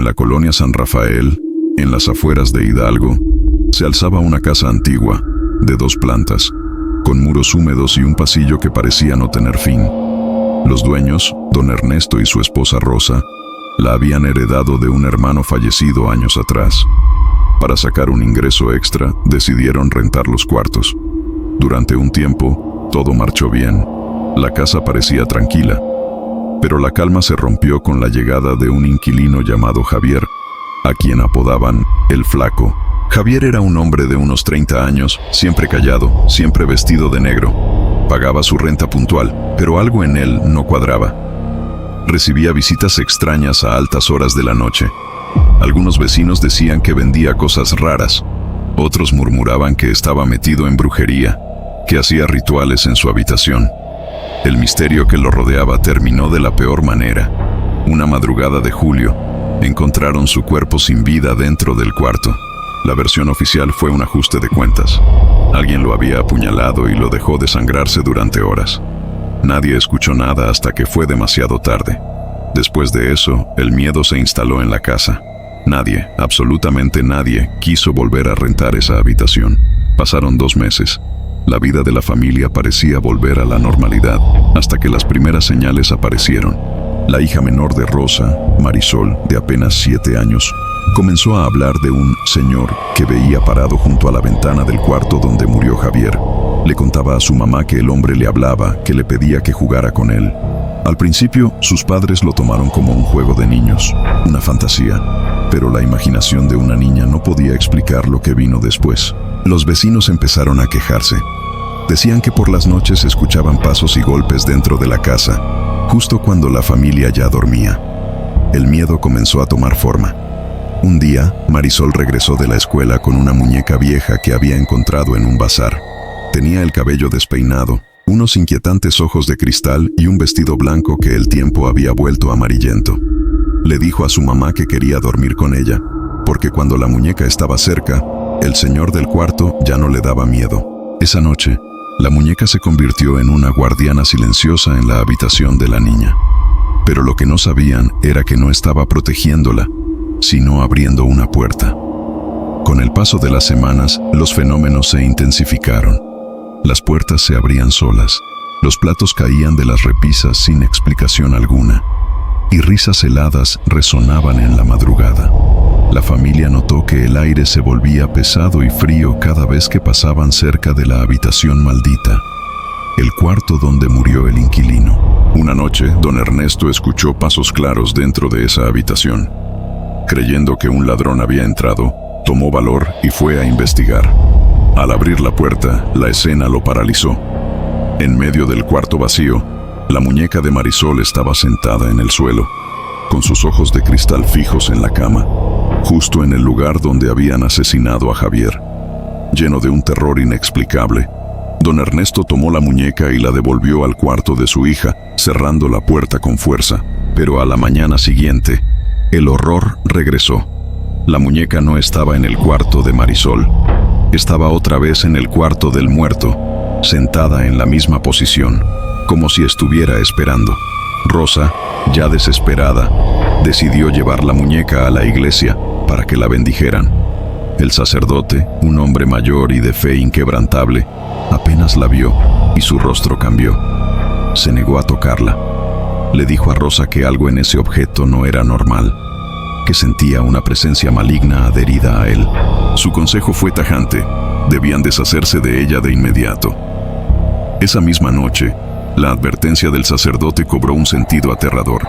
la colonia San Rafael, en las afueras de Hidalgo, se alzaba una casa antigua, de 2 plantas, con muros húmedos y un pasillo que parecía no tener fin. Los dueños, don Ernesto y su esposa Rosa, la habían heredado de un hermano fallecido años atrás. Para sacar un ingreso extra, decidieron rentar los cuartos. Durante un tiempo, todo marchó bien. La casa parecía tranquila, pero la calma se rompió con la llegada de un inquilino llamado Javier, a quien apodaban El Flaco. Javier era un hombre de unos 30 años, siempre callado, siempre vestido de negro. Pagaba su renta puntual, pero algo en él no cuadraba. Recibía visitas extrañas a altas horas de la noche. Algunos vecinos decían que vendía cosas raras. Otros murmuraban que estaba metido en brujería, que hacía rituales en su habitación. El misterio que lo rodeaba terminó de la peor manera. Una madrugada de julio, encontraron su cuerpo sin vida dentro del cuarto. La versión oficial fue un ajuste de cuentas. Alguien lo había apuñalado y lo dejó desangrarse durante horas. Nadie escuchó nada hasta que fue demasiado tarde. Después de eso, el miedo se instaló en la casa. Nadie, absolutamente nadie, quiso volver a rentar esa habitación. Pasaron 2 meses. La vida de la familia parecía volver a la normalidad, hasta que las primeras señales aparecieron. La hija menor de Rosa, Marisol, de apenas 7 años, comenzó a hablar de un señor que veía parado junto a la ventana del cuarto donde murió Javier. Le contaba a su mamá que el hombre le hablaba, que le pedía que jugara con él. Al principio, sus padres lo tomaron como un juego de niños, una fantasía, pero la imaginación de una niña no podía explicar lo que vino después. Los vecinos empezaron a quejarse. Decían que por las noches escuchaban pasos y golpes dentro de la casa, justo cuando la familia ya dormía. El miedo comenzó a tomar forma. Un día, Marisol regresó de la escuela con una muñeca vieja que había encontrado en un bazar. Tenía el cabello despeinado, unos inquietantes ojos de cristal y un vestido blanco que el tiempo había vuelto amarillento. Le dijo a su mamá que quería dormir con ella, porque cuando la muñeca estaba cerca, el señor del cuarto ya no le daba miedo. Esa noche, la muñeca se convirtió en una guardiana silenciosa en la habitación de la niña. Pero lo que no sabían era que no estaba protegiéndola, sino abriendo una puerta. Con el paso de las semanas, los fenómenos se intensificaron. Las puertas se abrían solas, los platos caían de las repisas sin explicación alguna, y risas heladas resonaban en la madrugada. La familia notó que el aire se volvía pesado y frío cada vez que pasaban cerca de la habitación maldita, el cuarto donde murió el inquilino. Una noche, don Ernesto escuchó pasos claros dentro de esa habitación. Creyendo que un ladrón había entrado, tomó valor y fue a investigar. Al abrir la puerta, la escena lo paralizó. En medio del cuarto vacío, la muñeca de Marisol estaba sentada en el suelo, con sus ojos de cristal fijos en la cama, justo en el lugar donde habían asesinado a Javier. Lleno de un terror inexplicable, don Ernesto tomó la muñeca y la devolvió al cuarto de su hija, cerrando la puerta con fuerza. Pero a la mañana siguiente, el horror regresó. La muñeca no estaba en el cuarto de Marisol. Estaba otra vez en el cuarto del muerto, sentada en la misma posición, como si estuviera esperando. Rosa, ya desesperada, decidió llevar la muñeca a la iglesia para que la bendijeran. El sacerdote, un hombre mayor y de fe inquebrantable, apenas la vio y su rostro cambió. Se negó a tocarla. Le dijo a Rosa que algo en ese objeto no era normal, que sentía una presencia maligna adherida a él. Su consejo fue tajante: debían deshacerse de ella de inmediato. Esa misma noche, la advertencia del sacerdote cobró un sentido aterrador.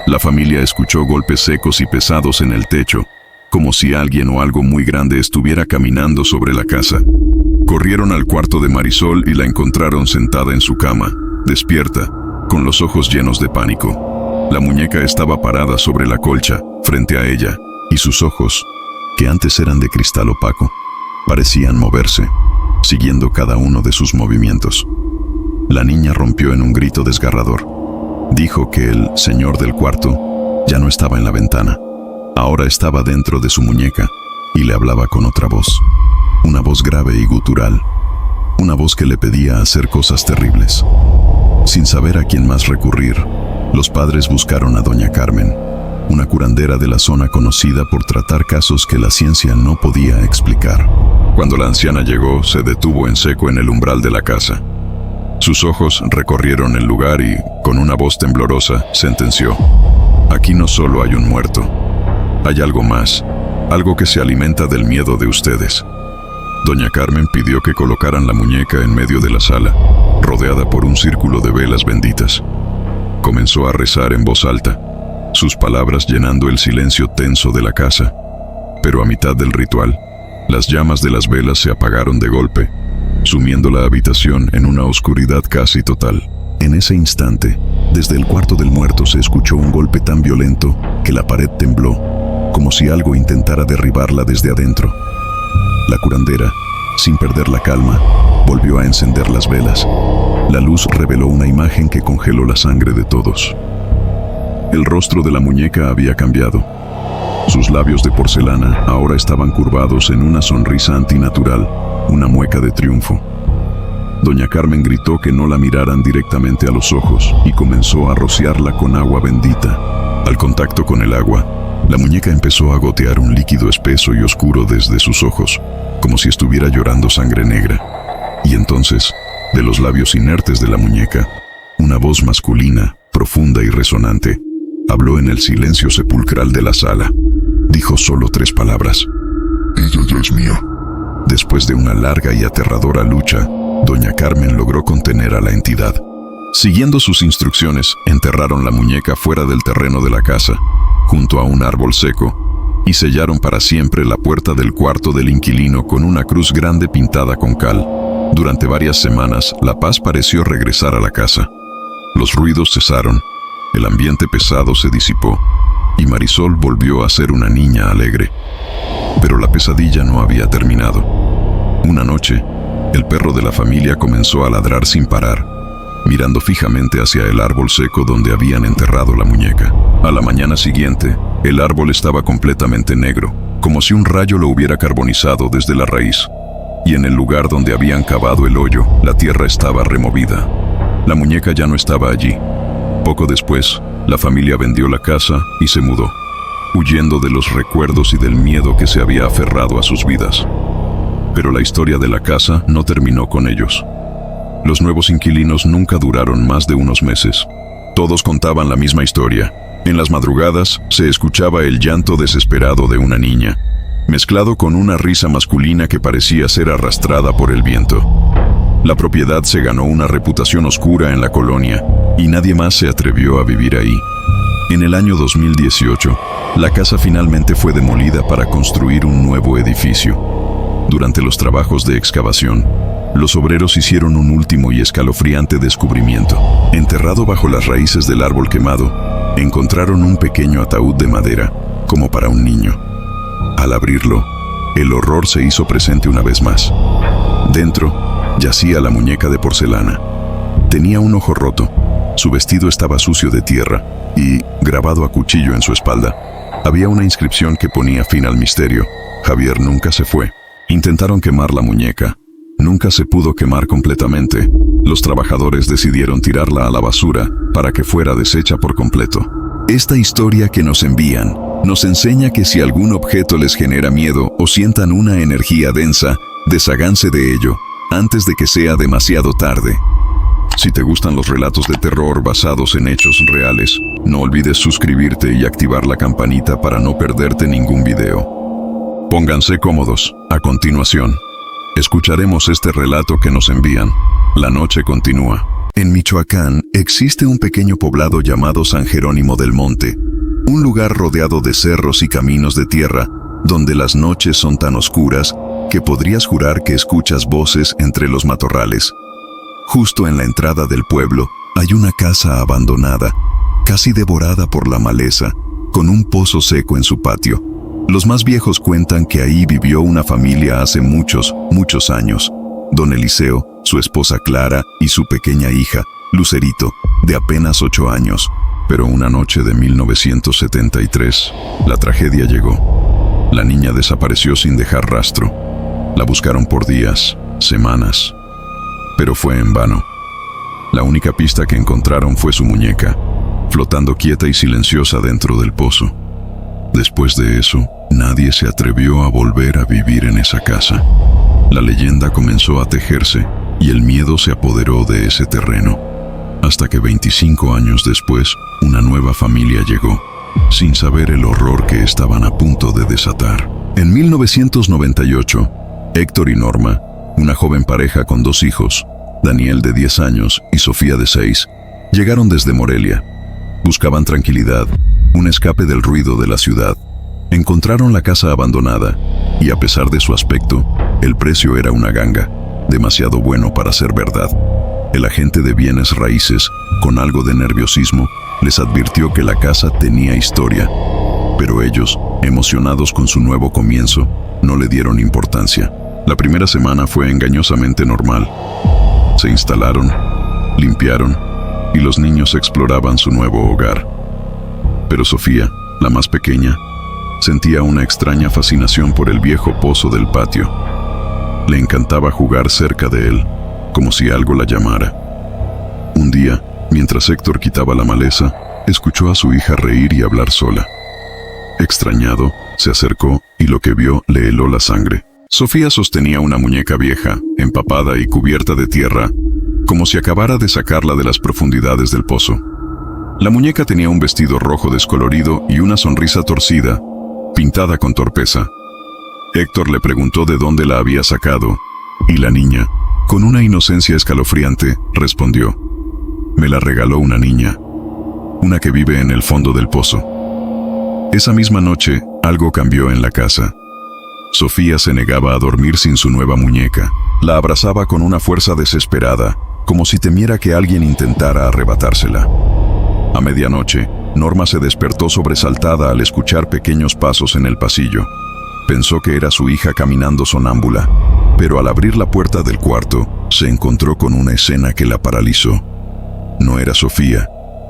La familia escuchó golpes secos y pesados en el techo, como si alguien o algo muy grande estuviera caminando sobre la casa. Corrieron al cuarto de Marisol y la encontraron sentada en su cama, despierta, con los ojos llenos de pánico. La muñeca estaba parada sobre la colcha, frente a ella, y sus ojos, que antes eran de cristal opaco, parecían moverse, siguiendo cada uno de sus movimientos. La niña rompió en un grito desgarrador. Dijo que el señor del cuarto ya no estaba en la ventana. Ahora estaba dentro de su muñeca y le hablaba con otra voz. Una voz grave y gutural. Una voz que le pedía hacer cosas terribles. Sin saber a quién más recurrir, los padres buscaron a doña Carmen, una curandera de la zona conocida por tratar casos que la ciencia no podía explicar. Cuando la anciana llegó, se detuvo en seco en el umbral de la casa. Sus ojos recorrieron el lugar y, con una voz temblorosa, sentenció: «Aquí no solo hay un muerto, hay algo más, algo que se alimenta del miedo de ustedes». Doña Carmen pidió que colocaran la muñeca en medio de la sala, rodeada por un círculo de velas benditas. Comenzó a rezar en voz alta, sus palabras llenando el silencio tenso de la casa. Pero a mitad del ritual, las llamas de las velas se apagaron de golpe, sumiendo la habitación en una oscuridad casi total. En ese instante, desde el cuarto del muerto se escuchó un golpe tan violento que la pared tembló, como si algo intentara derribarla desde adentro. La curandera, sin perder la calma, volvió a encender las velas. La luz reveló una imagen que congeló la sangre de todos. El rostro de la muñeca había cambiado. Sus labios de porcelana ahora estaban curvados en una sonrisa antinatural, una mueca de triunfo. Doña Carmen gritó que no la miraran directamente a los ojos y comenzó a rociarla con agua bendita. Al contacto con el agua, la muñeca empezó a gotear un líquido espeso y oscuro desde sus ojos, como si estuviera llorando sangre negra. Y entonces, de los labios inertes de la muñeca, una voz masculina, profunda y resonante, habló en el silencio sepulcral de la sala. Dijo solo 3 palabras: «Ella ya es mía». Después de una larga y aterradora lucha, Doña Carmen logró contener a la entidad. Siguiendo sus instrucciones, enterraron la muñeca fuera del terreno de la casa, junto a un árbol seco, y sellaron para siempre la puerta del cuarto del inquilino con una cruz grande pintada con cal. Durante varias semanas, la paz pareció regresar a la casa. Los ruidos cesaron, el ambiente pesado se disipó, y Marisol volvió a ser una niña alegre. Pero la pesadilla no había terminado. Una noche, el perro de la familia comenzó a ladrar sin parar, mirando fijamente hacia el árbol seco donde habían enterrado la muñeca. A la mañana siguiente, el árbol estaba completamente negro, como si un rayo lo hubiera carbonizado desde la raíz. Y en el lugar donde habían cavado el hoyo, la tierra estaba removida. La muñeca ya no estaba allí. Poco después, la familia vendió la casa y se mudó, huyendo de los recuerdos y del miedo que se había aferrado a sus vidas. Pero la historia de la casa no terminó con ellos. Los nuevos inquilinos nunca duraron más de unos meses. Todos contaban la misma historia. En las madrugadas se escuchaba el llanto desesperado de una niña, mezclado con una risa masculina que parecía ser arrastrada por el viento. La propiedad se ganó una reputación oscura en la colonia y nadie más se atrevió a vivir ahí. En el año 2018, la casa finalmente fue demolida para construir un nuevo edificio. Durante los trabajos de excavación, los obreros hicieron un último y escalofriante descubrimiento. Enterrado bajo las raíces del árbol quemado, encontraron un pequeño ataúd de madera, como para un niño. Al abrirlo, el horror se hizo presente una vez más. Dentro, yacía la muñeca de porcelana. Tenía un ojo roto, su vestido estaba sucio de tierra y, grabado a cuchillo en su espalda, había una inscripción que ponía fin al misterio: Javier nunca se fue. Intentaron quemar la muñeca. Nunca se pudo quemar completamente. Los trabajadores decidieron tirarla a la basura para que fuera deshecha por completo. Esta historia que nos envían nos enseña que si algún objeto les genera miedo o sientan una energía densa, desháganse de ello antes de que sea demasiado tarde. Si te gustan los relatos de terror basados en hechos reales, no olvides suscribirte y activar la campanita para no perderte ningún video. Pónganse cómodos. A continuación, escucharemos este relato que nos envían. La noche continúa. En Michoacán existe un pequeño poblado llamado San Jerónimo del Monte, un lugar rodeado de cerros y caminos de tierra, donde las noches son tan oscuras que podrías jurar que escuchas voces entre los matorrales. Justo en la entrada del pueblo hay una casa abandonada, casi devorada por la maleza, con un pozo seco en su patio. Los más viejos cuentan que ahí vivió una familia hace muchos años. Don Eliseo, su esposa Clara y su pequeña hija, Lucerito, de apenas 8 años. Pero una noche de 1973, la tragedia llegó. La niña desapareció sin dejar rastro. La buscaron por días, semanas, pero fue en vano. La única pista que encontraron fue su muñeca, flotando quieta y silenciosa dentro del pozo. Después de eso, nadie se atrevió a volver a vivir en esa casa. La leyenda comenzó a tejerse y el miedo se apoderó de ese terreno. Hasta que 25 años después, una nueva familia llegó, sin saber el horror que estaban a punto de desatar. En 1998, Héctor y Norma, una joven pareja con 2 hijos, Daniel de 10 años y Sofía de 6, llegaron desde Morelia. Buscaban tranquilidad, un escape del ruido de la ciudad. Encontraron la casa abandonada y, a pesar de su aspecto, el precio era una ganga, demasiado bueno para ser verdad. El agente de bienes raíces, con algo de nerviosismo, les advirtió que la casa tenía historia, pero ellos, emocionados con su nuevo comienzo, no le dieron importancia. La primera semana fue engañosamente normal. Se instalaron, limpiaron y los niños exploraban su nuevo hogar. Pero Sofía, la más pequeña, sentía una extraña fascinación por el viejo pozo del patio. Le encantaba jugar cerca de él, como si algo la llamara. Un día, mientras Héctor quitaba la maleza, escuchó a su hija reír y hablar sola. Extrañado, se acercó y lo que vio le heló la sangre. Sofía sostenía una muñeca vieja, empapada y cubierta de tierra, como si acabara de sacarla de las profundidades del pozo. La muñeca tenía un vestido rojo descolorido y una sonrisa torcida, pintada con torpeza. Héctor le preguntó de dónde la había sacado, y la niña, con una inocencia escalofriante, respondió: «Me la regaló una niña, una que vive en el fondo del pozo». Esa misma noche, algo cambió en la casa. Sofía se negaba a dormir sin su nueva muñeca. La abrazaba con una fuerza desesperada, como si temiera que alguien intentara arrebatársela. A medianoche, Norma se despertó sobresaltada al escuchar pequeños pasos en el pasillo. Pensó que era su hija caminando sonámbula, pero al abrir la puerta del cuarto, se encontró con una escena que la paralizó. No era Sofía,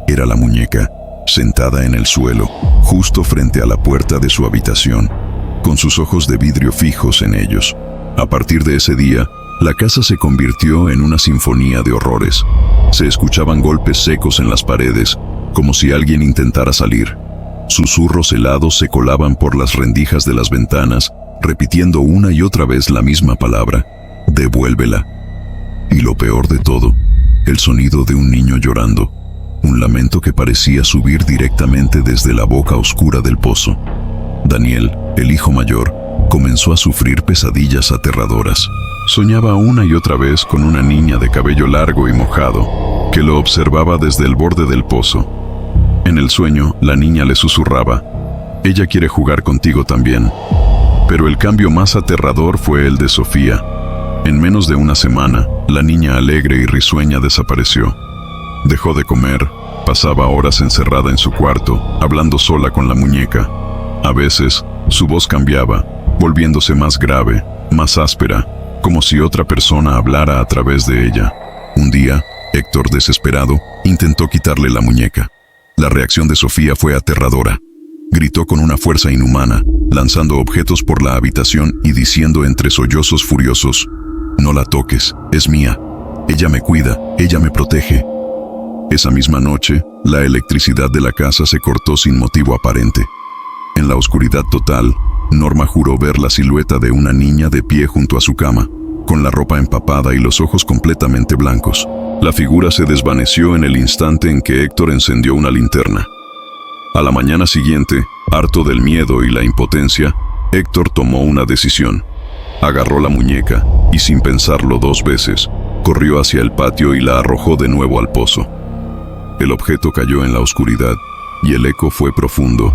era la muñeca, sentada en el suelo, justo frente a la puerta de su habitación, con sus ojos de vidrio fijos en ellos. A partir de ese día, la casa se convirtió en una sinfonía de horrores. Se escuchaban golpes secos en las paredes, como si alguien intentara salir. Susurros helados se colaban por las rendijas de las ventanas, repitiendo una y otra vez la misma palabra: «Devuélvela». Y lo peor de todo, el sonido de un niño llorando, un lamento que parecía subir directamente desde la boca oscura del pozo. Daniel, el hijo mayor, comenzó a sufrir pesadillas aterradoras. Soñaba una y otra vez con una niña de cabello largo y mojado, que lo observaba desde el borde del pozo. En el sueño, la niña le susurraba: «Ella quiere jugar contigo también». Pero el cambio más aterrador fue el de Sofía. En menos de una semana, la niña alegre y risueña desapareció. Dejó de comer, pasaba horas encerrada en su cuarto, hablando sola con la muñeca. A veces, su voz cambiaba, volviéndose más grave, más áspera, como si otra persona hablara a través de ella. Un día, Héctor, desesperado, intentó quitarle la muñeca. La reacción de Sofía fue aterradora. Gritó con una fuerza inhumana, lanzando objetos por la habitación y diciendo entre sollozos furiosos: «No la toques, es mía. Ella me cuida, ella me protege». Esa misma noche, la electricidad de la casa se cortó sin motivo aparente. En la oscuridad total, Norma juró ver la silueta de una niña de pie junto a su cama, con la ropa empapada y los ojos completamente blancos. La figura se desvaneció en el instante en que Héctor encendió una linterna. A la mañana siguiente, harto del miedo y la impotencia, Héctor tomó una decisión. Agarró la muñeca y, sin pensarlo 2 veces, corrió hacia el patio y la arrojó de nuevo al pozo. El objeto cayó en la oscuridad y el eco fue profundo,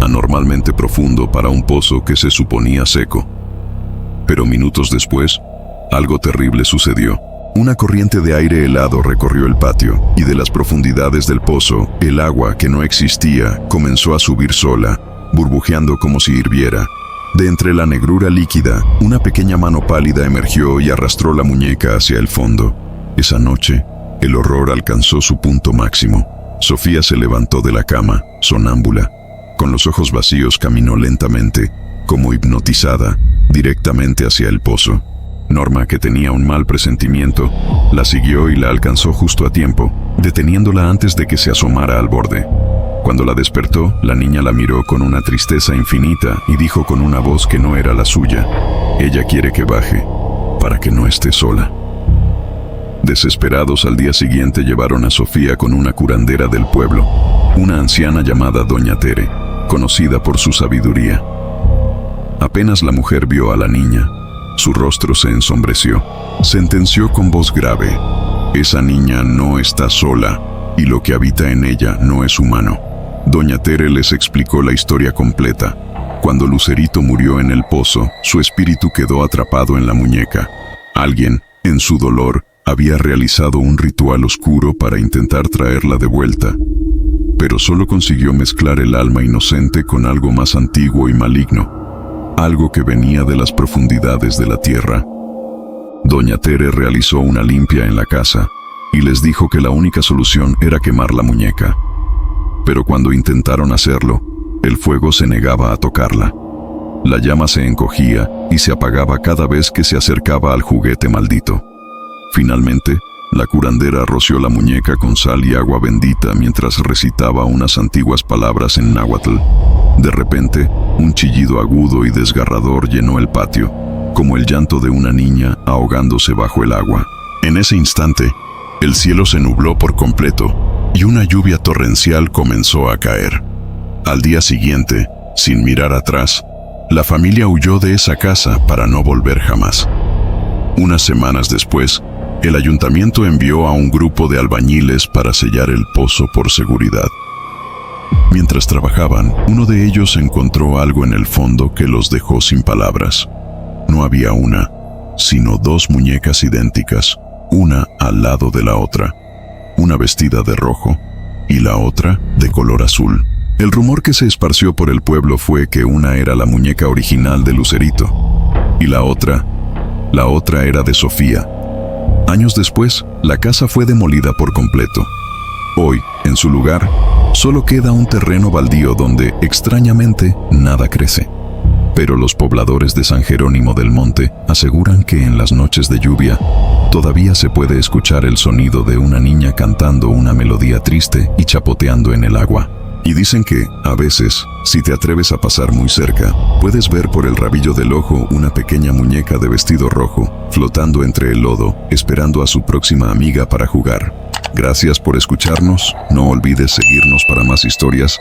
anormalmente profundo para un pozo que se suponía seco. Pero minutos después, algo terrible sucedió. Una corriente de aire helado recorrió el patio, y de las profundidades del pozo, el agua que no existía comenzó a subir sola, burbujeando como si hirviera. De entre la negrura líquida, una pequeña mano pálida emergió y arrastró la muñeca hacia el fondo. Esa noche, el horror alcanzó su punto máximo. Sofía se levantó de la cama, sonámbula. Con los ojos vacíos caminó lentamente, como hipnotizada, directamente hacia el pozo. Norma, que tenía un mal presentimiento, la siguió y la alcanzó justo a tiempo, deteniéndola antes de que se asomara al borde. Cuando la despertó, la niña la miró con una tristeza infinita y dijo con una voz que no era la suya: ella quiere que baje, para que no esté sola. Desesperados, al día siguiente llevaron a Sofía con una curandera del pueblo, una anciana llamada Doña Tere, conocida por su sabiduría. Apenas la mujer vio a la niña, su rostro se ensombreció. Sentenció con voz grave: esa niña no está sola, y lo que habita en ella no es humano. Doña Tere les explicó la historia completa. Cuando Lucerito murió en el pozo, su espíritu quedó atrapado en la muñeca. Alguien, en su dolor, había realizado un ritual oscuro para intentar traerla de vuelta, pero solo consiguió mezclar el alma inocente con algo más antiguo y maligno, algo que venía de las profundidades de la tierra. Doña Tere realizó una limpia en la casa y les dijo que la única solución era quemar la muñeca. Pero cuando intentaron hacerlo, el fuego se negaba a tocarla. La llama se encogía y se apagaba cada vez que se acercaba al juguete maldito. Finalmente, la curandera roció la muñeca con sal y agua bendita mientras recitaba unas antiguas palabras en náhuatl. De repente, un chillido agudo y desgarrador llenó el patio, como el llanto de una niña ahogándose bajo el agua. En ese instante, el cielo se nubló por completo y una lluvia torrencial comenzó a caer. Al día siguiente, sin mirar atrás, la familia huyó de esa casa para no volver jamás. Unas semanas después, el ayuntamiento envió a un grupo de albañiles para sellar el pozo por seguridad. Mientras trabajaban, uno de ellos encontró algo en el fondo que los dejó sin palabras. No había una, sino dos muñecas idénticas, una al lado de la otra, una vestida de rojo y la otra de color azul. El rumor que se esparció por el pueblo fue que una era la muñeca original de Lucerito y la otra era de Sofía. Años después, la casa fue demolida por completo. Hoy, en su lugar, solo queda un terreno baldío donde, extrañamente, nada crece. Pero los pobladores de San Jerónimo del Monte aseguran que en las noches de lluvia todavía se puede escuchar el sonido de una niña cantando una melodía triste y chapoteando en el agua. Y dicen que, a veces, si te atreves a pasar muy cerca, puedes ver por el rabillo del ojo una pequeña muñeca de vestido rojo, flotando entre el lodo, esperando a su próxima amiga para jugar. Gracias por escucharnos, no olvides seguirnos para más historias.